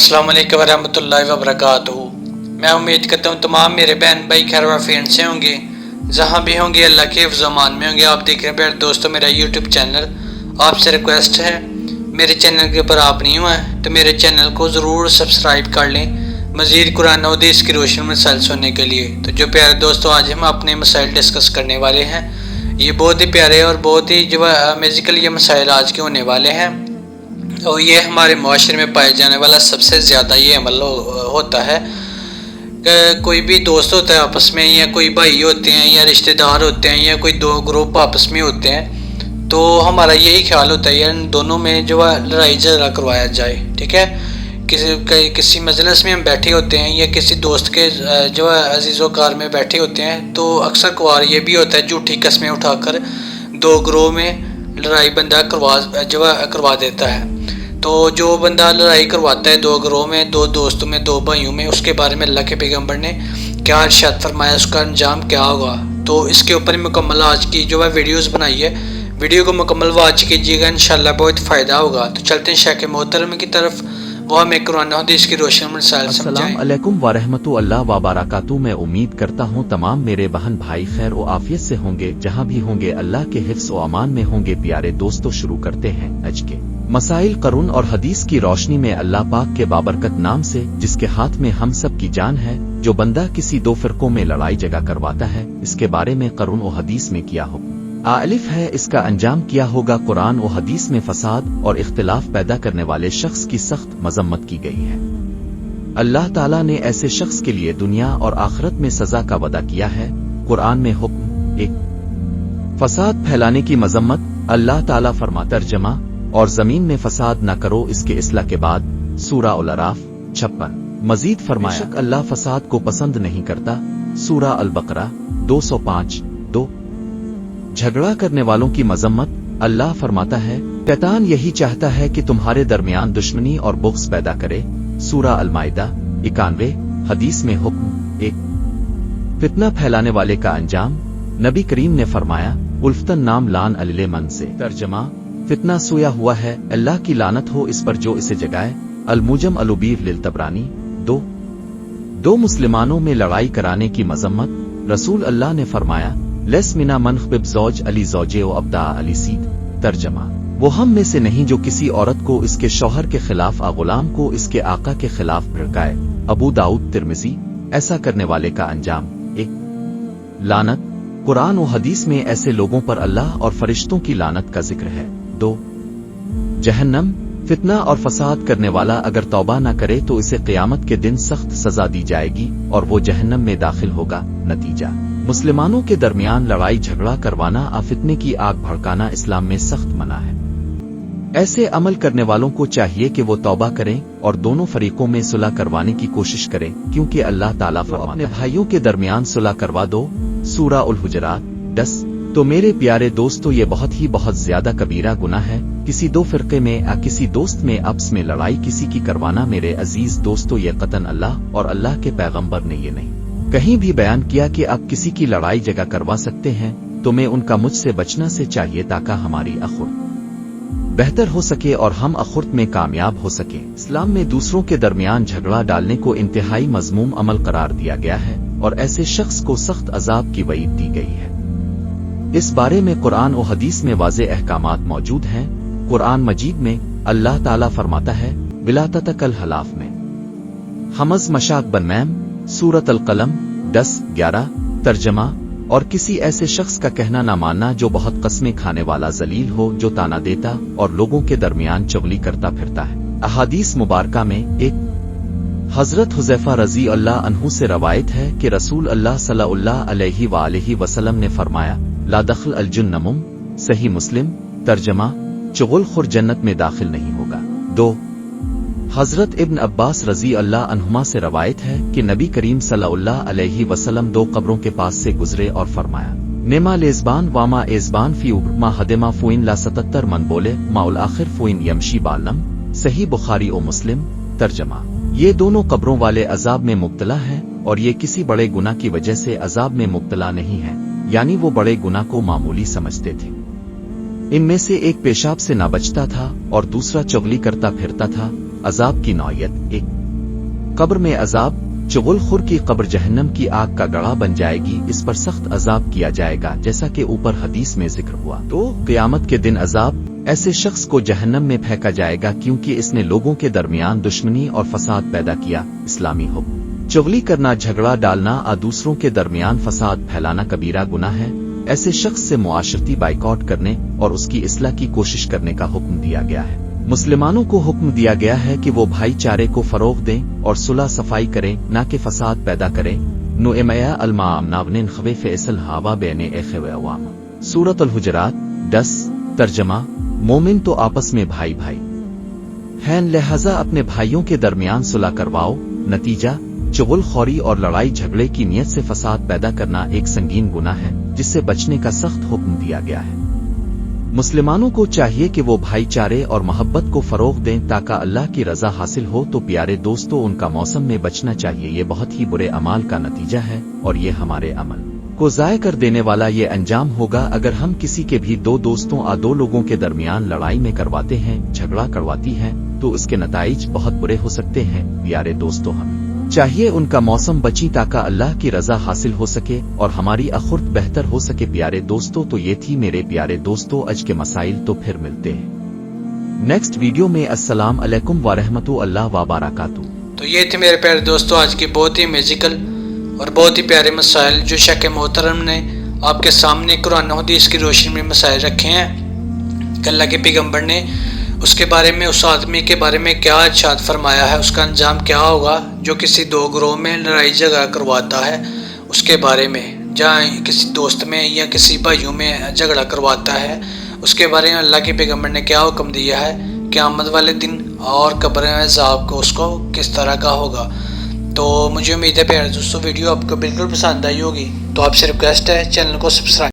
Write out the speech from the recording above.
अस्सलाम वालेकुम वरहमतुल्लाहि वबरकातुहू। मैं उम्मीद करता हूँ तमाम मेरे बहन भाई खैर वाफियत से होंगे, जहाँ भी होंगे अल्लाह के हिफ्ज़ अमान में होंगे। आप देख रहे हैं प्यारे दोस्तों मेरा यूट्यूब चैनल। आपसे रिक्वेस्ट है, मेरे चैनल के ऊपर आप नहीं हुआ है तो मेरे चैनल को ज़रूर सब्सक्राइब कर लें मज़ीद कुरान और हदीस की रोशनी में मसाइल सुनने के लिए। तो जो प्यारे दोस्तों आज हम अपने मसाइल डिस्कस करने वाले हैं, ये बहुत ही प्यारे और बहुत ही जो म्यूज़िकल ये मसाइल आज के होने वाले हैं। और ये हमारे माशरे में पाए जाने वाला सबसे ज़्यादा ये अमल होता है। कोई भी दोस्त होता है आपस में, या कोई भाई होते हैं या रिश्तेदार होते हैं या कोई दो ग्रुप आपस में होते हैं, तो हमारा यही ख्याल होता है यार इन दोनों में जो है लड़ाई झगड़ा करवाया जाए। ठीक है, किसी मजलिस में हम बैठे होते हैं या किसी दोस्त के जो है अजीज़ो कार में बैठे होते हैं, तो अक्सर कवार ये भी होता है झूठी कस्में उठाकर दो ग्रोह में लड़ाई बंदा करवा देता है। तो जो बंदा लड़ाई करवाता है दो ग्रोह में, दो दोस्तों में, दो भाइयों में, उसके बारे में अल्लाह के पैगंबर ने क्या इरशाद फरमाया, उसका अंजाम क्या होगा। तो इसके ऊपर मुकम्मल आज की जो है वीडियोस बनाई है, वीडियो को मुकम्मल वॉच कीजिएगा, इंशाल्लाह बहुत फ़ायदा होगा। तो चलते हैं शेख मोहतरम की तरफ, वो हमें कुरान और हदीस की रोशनी में मसाइल समझाएं। अस्सलाम अलैकुम वरहमतुल्लाह वबरकातुहू। मैं उम्मीद करता हूँ तमाम मेरे बहन भाई खैर व आफियत से होंगे, जहाँ भी होंगे अल्लाह के हिफ्ज़ व अमान में होंगे। प्यारे दोस्तों, शुरू करते हैं आज के मसाइल कुरान और हदीस की रोशनी में अल्लाह पाक के बाबरकत नाम से, जिसके हाथ में हम सब की जान है। जो बंदा किसी दो फिरकों में लड़ाई जगह करवाता है, इसके बारे में कुरान और हदीस में किया हो आलिफ है, इसका अंजाम क्या होगा। कुरान और हदीस में फसाद और इख्तिलाफ पैदा करने वाले शख्स की सख्त मजम्मत की गई है। अल्लाह ताला ने ऐसे शख्स के लिए दुनिया और आखिरत में सजा का वादा किया है। कुरान में हुक्म एक, फसाद फैलाने की मजम्मत। अल्लाह ताला फरमाता तर्जमा, और जमीन में फसाद न करो, इसके इस्लाह के बाद सूरा अल अराफ 56। मजीद फरमाया अल्लाह फसाद को पसंद नहीं करता, सूरा अल बकरा 205 2। झगड़ा करने वालों की मजम्मत। अल्लाह फरमाता है शैतान यही चाहता है कि तुम्हारे दरमियान दुश्मनी और बुग़्ज़ पैदा करे, सूरा अल माइदा 91। हदीस में हुक्म एक, फितना फैलाने वाले का अंजाम। नबी करीम ने फरमाया उल्फतन नाम लान अलिले मन से, तर्जमा फितना सोया हुआ है, अल्लाह की लानत हो इस पर जो इसे जगाए। अल-मुजम अल-उबीर लिल तबरानी 2। मुसलमानों में लड़ाई कराने की मजम्मत। रसूल अल्लाह ने फरमाया लेस मिना मन खबिब ज़ौज अली ज़ौजे व अब्दा अली सीद, तर्जमा वो हम में से नहीं जो किसी औरत को इसके शौहर के खिलाफ आ गुलाम को इसके आका के खिलाफ भड़काए। अबू दाऊद तिरमिज़ी। ऐसा करने वाले का अंजाम एक, लानत। कुरान और हदीस में ऐसे लोगों पर अल्लाह और फरिश्तों की लानत का जिक्र है। 2। जहन्नम। फितना और फसाद करने वाला अगर तौबा न करे तो इसे क़यामत के दिन सख्त सजा दी जाएगी और वो जहन्नम में दाखिल होगा। नतीजा, मुसलमानों के दरमियान लड़ाई झगड़ा करवाना आ फितने की आग भड़काना इस्लाम में सख्त मना है। ऐसे अमल करने वालों को चाहिए कि वो तौबा करें और दोनों फरीकों में सुलह करवाने की कोशिश करें, क्योंकि अल्लाह ताला अपने भाइयों के दरमियान सुलह करवा दो, सूरा उल हुजरात 10। तो मेरे प्यारे दोस्तों, ये बहुत ज्यादा कबीरा गुनाह है किसी दो फिरके में या किसी दोस्त में आपस में लड़ाई किसी की करवाना। मेरे अजीज दोस्तों, ये कतन अल्लाह और अल्लाह के पैगंबर ने ये नहीं कहीं भी बयान किया कि आप किसी की लड़ाई जगह करवा सकते हैं। तो मैं उनका मुझसे बचना से चाहिए ताकि हमारी अखुर्त बेहतर हो सके और हम अखुर्त में कामयाब हो सके। इस्लाम में दूसरों के दरमियान झगड़ा डालने को इंतहाई मजमूम अमल करार दिया गया है और ऐसे शख्स को सख्त अजाब की वईद दी गई है। इस बारे में कुरान और हदीस में वाज़े अहकामात मौजूद हैं। कुरान मजीद में अल्लाह ताला फरमाता है बिलाततकल हलाफ में हमज मशाक बनमैम, सूरत अल कलम 10-11। तर्जमा, और किसी ऐसे शख्स का कहना ना मानना जो बहुत कस्में खाने वाला जलील हो, जो ताना देता और लोगों के दरमियान चुगली करता फिरता है। अहादीस मुबारका में एक, हजरत हुज़ैफा रज़ी अल्लाह अन्हु से रवायत है कि रसूल अल्लाह सल्लल्लाहु अलैहि वसल्लम ने फरमाया ला दखल अल जुन्नमुम, सही मुस्लिम। तर्जमा, चुगलखोर जन्नत में दाखिल नहीं होगा। 2। हजरत इब्न अब्बास रज़ी अल्लाह अन्हुमा से रवायत है कि नबी करीम सल्लल्लाहु अलैहि वसल्लम दो कब्रों के पास से गुजरे और फरमाया नेमा लेज़बान वामा एज़बान फी उब्रमा हदेमा फ़ुइन ला 77 मन बोले माउल आखिर फ़ुइन यमशी बालम, सही बुखारी और मुस्लिम। तर्जमा, ये दोनों कब्रों वाले अजाब में मुब्तला हैं और ये किसी बड़े गुनाह की वजह से अजाब में मुब्तला नहीं है, यानी वो बड़े गुनाह को मामूली समझते थे। इनमें से एक पेशाब से ना बचता था और दूसरा चुगली करता फिरता था। अजाब की नौयत। एक, कब्र में अजाब। चुगलखोर की कब्र जहन्नम की आग का गड़ा बन जाएगी, इस पर सख्त अजाब किया जाएगा जैसा कि ऊपर हदीस में जिक्र हुआ। तो क़यामत के दिन अजाब, ऐसे शख्स को जहन्नम में फेंका जाएगा क्योंकि इसने लोगों के दरमियान दुश्मनी और फसाद पैदा किया। इस्लामी हुक्म, चुगली करना, झगड़ा डालना और दूसरों के दरमियान फसाद फैलाना कबीरा गुनाह है। ऐसे शख्स से मुआशरती बाइकआउट करने और उसकी इस्लाह की कोशिश करने का हुक्म दिया गया है। मुसलमानों को हुक्म दिया गया है कि वो भाईचारे को फरोग दें और सुलह सफाई करें, ना कि फसाद पैदा करें। नुएमया अलमामनावनिन खवे फैसल हावा बेने एखवाम। सूरत अल हुजरात 10। तर्जमा, मोमिन तो आपस में भाई भाई हैं, लिहाजा अपने भाइयों के दरमियान सुलह करवाओ। नतीजा, चुगलखोरी और लड़ाई झगड़े की नीयत से फसाद पैदा करना एक संगीन गुनाह है जिससे बचने का सख्त हुक्म दिया गया है। मुसलमानों को चाहिए कि वो भाईचारे और मोहब्बत को फरोग दें ताकि अल्लाह की रजा हासिल हो। तो प्यारे दोस्तों, उनका मौसम में बचना चाहिए। ये बहुत ही बुरे अमाल का नतीजा है और ये हमारे अमल को ज़ाय कर देने वाला ये अंजाम होगा अगर हम किसी के भी दो दोस्तों या दो लोगों के दरमियान लड़ाई में करवाते हैं, झगड़ा करवाती हैं, तो उसके नताइज बहुत बुरे हो सकते हैं। प्यारे दोस्तों, हमें चाहिए उनका मौसम बची ताकि अल्लाह की रजा हासिल हो सके और हमारी आखिरत बेहतर हो सके। प्यारे दोस्तों, तो ये थी मेरे प्यारे दोस्तों आज के मसाइल। तो फिर मिलते हैं नेक्स्ट वीडियो में। अस्सलाम अलैकुम व रहमतुल्लाह व बरकातुहू। तो ये थे मेरे प्यारे दोस्तों आज की बहुत ही मैजिकल और बहुत ही प्यारे मसाइल जो शेख मोहतरम ने आपके सामने कुरान और हदीस की रोशनी में मसाइल रखे हैं। अल्लाह के पैगंबर ने उसके बारे में, उस आदमी के बारे में क्या इरशाद फरमाया है, उसका अंजाम क्या होगा जो किसी दो ग्रोह में लड़ाई झगड़ा करवाता है, उसके बारे में, जहाँ किसी दोस्त में या किसी भाइयों में झगड़ा करवाता है, उसके बारे में अल्लाह के पैगंबर ने क्या हुक्म दिया है, क़यामत वाले दिन और कब्र में अज़ाब को उसको किस तरह का होगा। तो मुझे उम्मीद है प्यारे दोस्तों वीडियो आपको बिल्कुल पसंद आई होगी। तो आपसे रिक्वेस्ट है चैनल को सब्सक्राइब